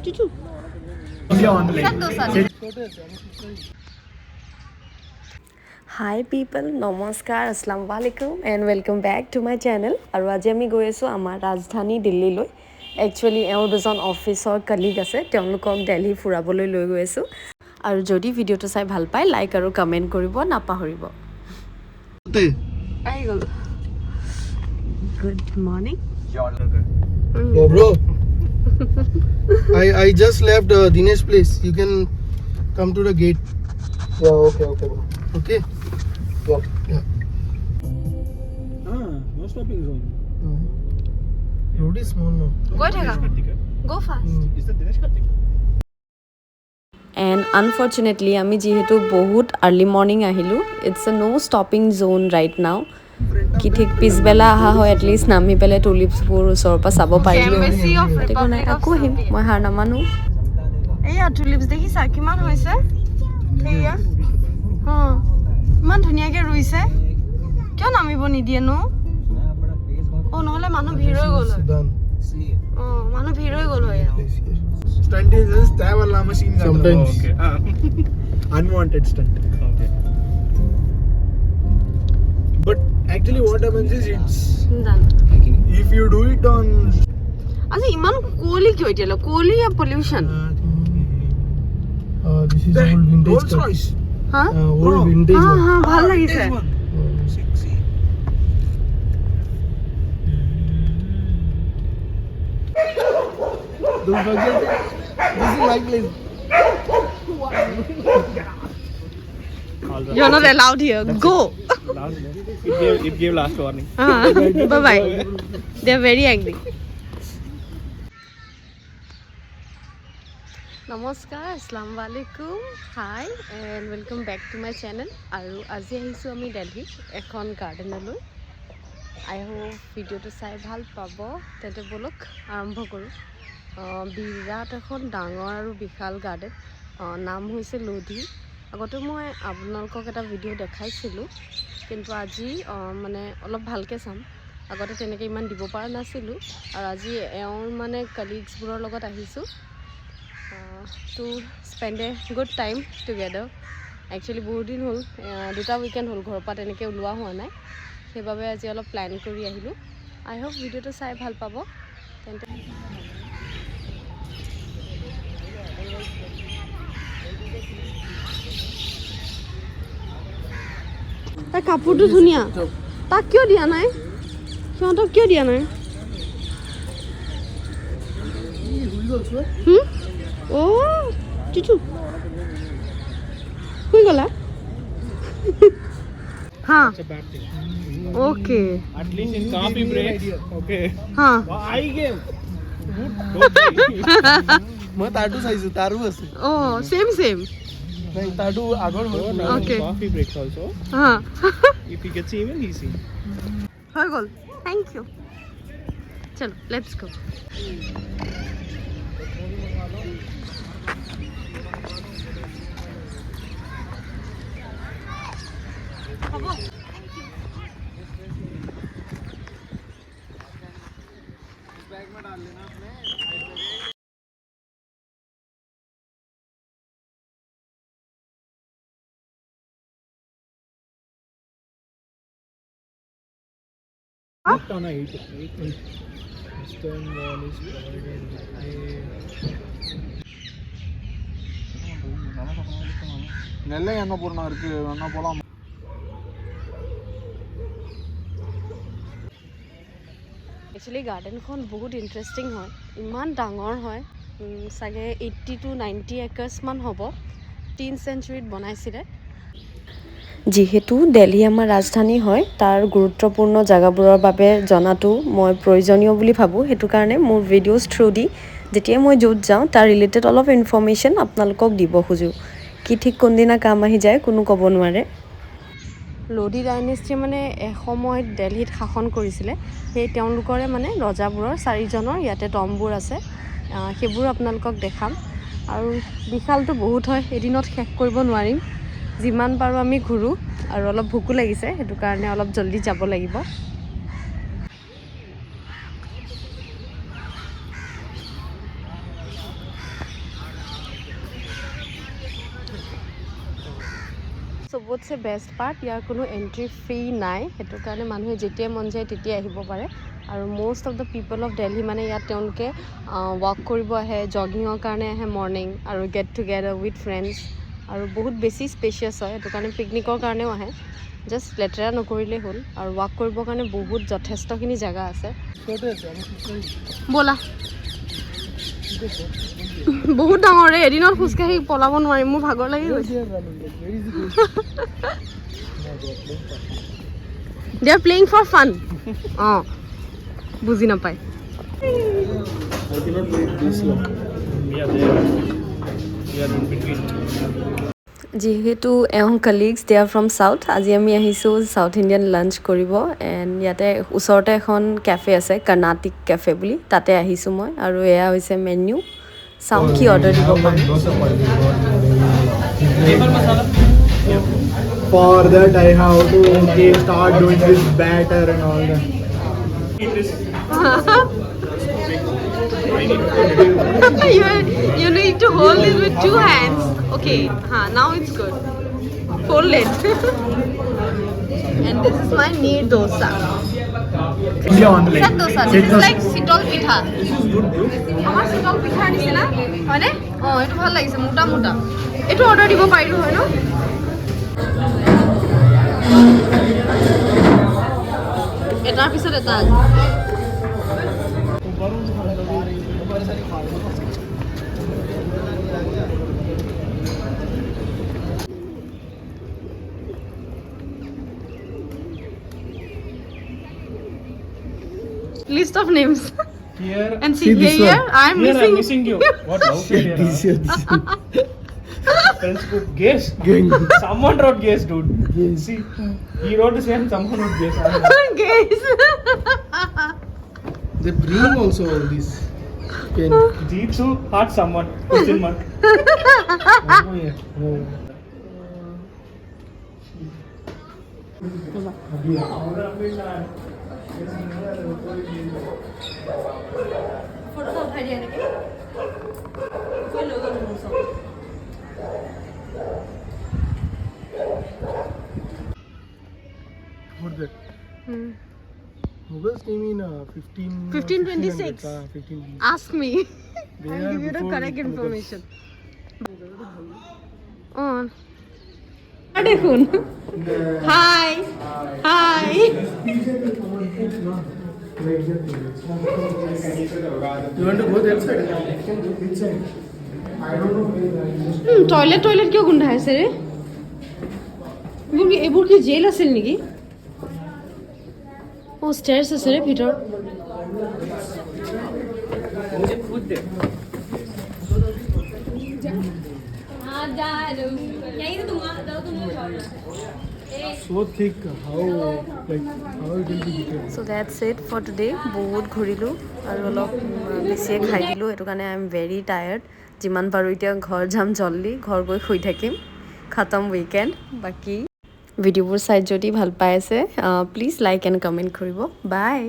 Chuchu. Hi people, namaskar, assalamualaikum and welcome back to my channel. আৰু আজি আমি গৈ আছো আমাৰ ৰাজধানী দিল্লীলৈ। Actually এওঁৰ দুজন অফিচৰ কলিগ আছে, তেওঁলোকক দিল্লী ফুৰাবলৈ লৈ গৈ আছো। আৰু যদি ভিডিওটো চাই ভাল পায় লাইক আৰু কমেন্ট কৰিব নাপাহৰিব। আই গল। Good morning. Oh, bro. I just left Dinesh place. You can come to the gate. Yeah, okay, bro. Okay. Yeah. No stopping zone. Road is small now. Go thaka. Go fast. Is that Dinesh Kartik? And unfortunately আমি যেহেতু বহুত early morning আহিলো, it's a no stopping zone right now. কি ঠিক পিছবেলা আহা হয় at least নামি পেলে টুলিপছবোৰ ওচৰৰ পৰা চাব পাৰিলো। দেখো নাই আকৌ আহিম, মই হাৰ নামানো। এয়া টুলিপছ দেখিছা কিমান হৈছে? এয়া ইমান ধুনীয়াকে ৰুইছে, কিয় নামিব নিদিয়ে নো? নহলে মানুহ ভিৰ হৈ গ'ল। মানুহ ভিৰ হৈ গ'ল হয়। Stunt is just that wala machine gun. Sometimes. Okay. Unwanted stunt. Okay. But actually what happens is it's if you do it on আজি ইমান কোলি কিয় এতিয়া? কোলি या pollution? This is old vintage Rolls car. Royce. Old vintage one. ভাল লাগিছে। Sexy. Don't forget this is my place. You're not allowed here. Go. It gave last warning. Bye bye. They're very angry. নমস্কাৰ, আসসালামু আলাইকুম, hi and welcome back to my channel. আৰু আজি আহিছোঁ আমি দিল্লী এখন গাৰ্ডেনলৈ। আই হোপ ভিডিঅ'টো চাই ভাল পাব। তেন্তে ব'লক আৰম্ভ কৰোঁ। বিৰাট এখন ডাঙৰ আৰু বিশাল গাৰ্ডেন, নাম হৈছে লোধি। আগতে মই আপোনালোকক এটা ভিডিঅ' দেখাইছিলোঁ, কিন্তু আজি মানে অলপ ভালকৈ চাম। আগতে তেনেকৈ ইমান দিব পৰা নাছিলোঁ, আৰু আজি এওঁৰ মানে কলিগছবোৰৰ লগত আহিছোঁ to spend a good time together. Actually বহুত দিন হ'ল, দুটা উইকেণ্ড হ'ল ঘৰৰ পৰা তেনেকৈ ওলোৱা হোৱা নাই, সেইবাবে আজি অলপ প্লেন কৰি আহিলোঁ। আই হোপ ভিডিঅ'টো চাই ভাল পাব। তেন্তে তাৰ কাপোৰটো ধুনীয়া, তাক কিয় দিয়া নাই? সিহঁতক কিয় দিয়া নাই? চুচু শুই গলা? हाँ okay At least in coffee breaks. Okay. हाँ I gave. মই তাৰটো চাইছো, তাৰো আছে। oh same নাই তাৰটো আগৰ হ'ল। Okay. Coffee breaks also. हाँ If he gets even, he's in. হৈ গ'ল, থ্যাংক ইউ। চলো let's go. On 8. Western wall is provided. நெல்லை அன்னபூர்ணா இருக்கு, வேணா போலாம். একচুৱেলি গাৰ্ডেনখন বহুত ইণ্টাৰেষ্টিং হয়, ইমান ডাঙৰ হয়, চাগে 80 to 90 একৰ্ছমান হ'ব। 3rd centuryত বনাইছিলে। যিহেতু দিল্লী আমাৰ ৰাজধানী হয়, তাৰ গুৰুত্বপূৰ্ণ জেগাবোৰৰ বাবে জনাটো মই প্ৰয়োজনীয় বুলি ভাবোঁ। সেইটো কাৰণে মোৰ ভিডিঅ'জ থ্ৰু দি যেতিয়া মই য'ত যাওঁ তাৰ ৰিলেটেড অলপ ইনফৰ্মেশ্যন আপোনালোকক দিব খোজোঁ। কি ঠিক কোনদিনা কাম আহি যায় কোনো ক'ব নোৱাৰে। লোধি ডাইনেষ্টিয়ে মানে এসময়ত দিল্লীত শাসন কৰিছিলে, সেই তেওঁলোকৰে মানে ৰজাবোৰৰ 4জনৰ ইয়াতে টম্ববোৰ আছে, সেইবোৰ আপোনালোকক দেখাম। আৰু বিশালটো বহুত হয়, এদিনত শেষ কৰিব নোৱাৰিম। যিমান পাৰোঁ আমি ঘূৰোঁ, আৰু অলপ ভোকো লাগিছে, সেইটো কাৰণে অলপ জলদি যাব লাগিব। চবতছে বেষ্ট পাৰ্ট ইয়াৰ কোনো এণ্ট্ৰি ফ্ৰী নাই, সেইটো কাৰণে মানুহে যেতিয়াই মন যায় তেতিয়াই আহিব পাৰে। আৰু most of the people of Delhi মানে ইয়াত তেওঁলোকে ৱাক কৰিব আহে, জগিঙৰ কাৰণে আহে মৰ্ণিং, আৰু গেট টুগেডাৰ উইথ ফ্ৰেণ্ডছ। আৰু বহুত বেছি স্পেচিয়াছ হয়, সেইটো কাৰণে পিকনিকৰ কাৰণেও আহে। জাষ্ট লেতেৰা নকৰিলেই হ'ল, আৰু ৱাক কৰিবৰ কাৰণে বহুত যথেষ্টখিনি জেগা আছে। ব'লা, বহুত ডাঙৰ ৰে, এদিনত খোজকাঢ়ি পলাব নোৱাৰিম, মোৰ ভাগৰ লাগি গৈছে। দে আৰ প্লেইং ফৰ ফান। অঁ, বুজি নাপায়। যিহেতু এওঁ কলিগছ দে আৰ ফ্ৰম চাউথ, আজি আমি আহিছোঁ চাউথ ইণ্ডিয়ান লাঞ্চ কৰিব। এণ্ড ইয়াতে ওচৰতে এখন কেফে আছে, কৰ্ণাটিক কেফে বুলি, তাতে আহিছোঁ মই। আৰু এয়া হৈছে মেন্যু, চাওঁ কি অৰ্ডাৰ দিব পাৰোঁ। For that I have to start doing this batter and all that. You need to hold it with 2 hands. Okay, now it's good. Fold it. And this is my neer dosa. Set dosa. This is like sitol pitha. Amar sitol pitha nisina, hoine? Oh, etu bhal lagise, mota mota. Etu order dibo parilu hoy no? Etar pisot eta. List of names. Here And see here I am here missing. I'm missing you. What house here? Friends group guess. Someone wrote guess, dude. Yes. See, he wrote the same. Someone wrote guess. Guys. They bring also all this pen. G2 heart someone. Question mark. Oh, yeah. Oh. Photo उठा दिया नेकी कोई लोग नहीं सब What that? Mughals came in 1526. 15. Ask me. I'll give you the correct information. On. দেখুন high high You want to go that side? Which side? I don't know. Toilet কিয় গোন্ধাই আছে ৰে এইবোৰ কি জেল আছিল নেকি ও ষ্টেয়াৰ্ছ আছে ৰে ভিতৰত मुझे खुद दे. So thick. How it will be eaten? So that's it for today. বহুত ঘূৰিলোঁ আৰু অলপ বেছিয়ে খাই দিলোঁ, সেইটো কাৰণে আই এম ভেৰি টায়াৰ্ড। যিমান পাৰোঁ এতিয়া ঘৰ যাম জল্দি, ঘৰ গৈ শুই থাকিম, খতম উইকেণ্ড। বাকী ভিডিঅ'বোৰ চাই যদি ভাল পাই আছে প্লিজ লাইক এণ্ড কমেণ্ট কৰিব। বাই।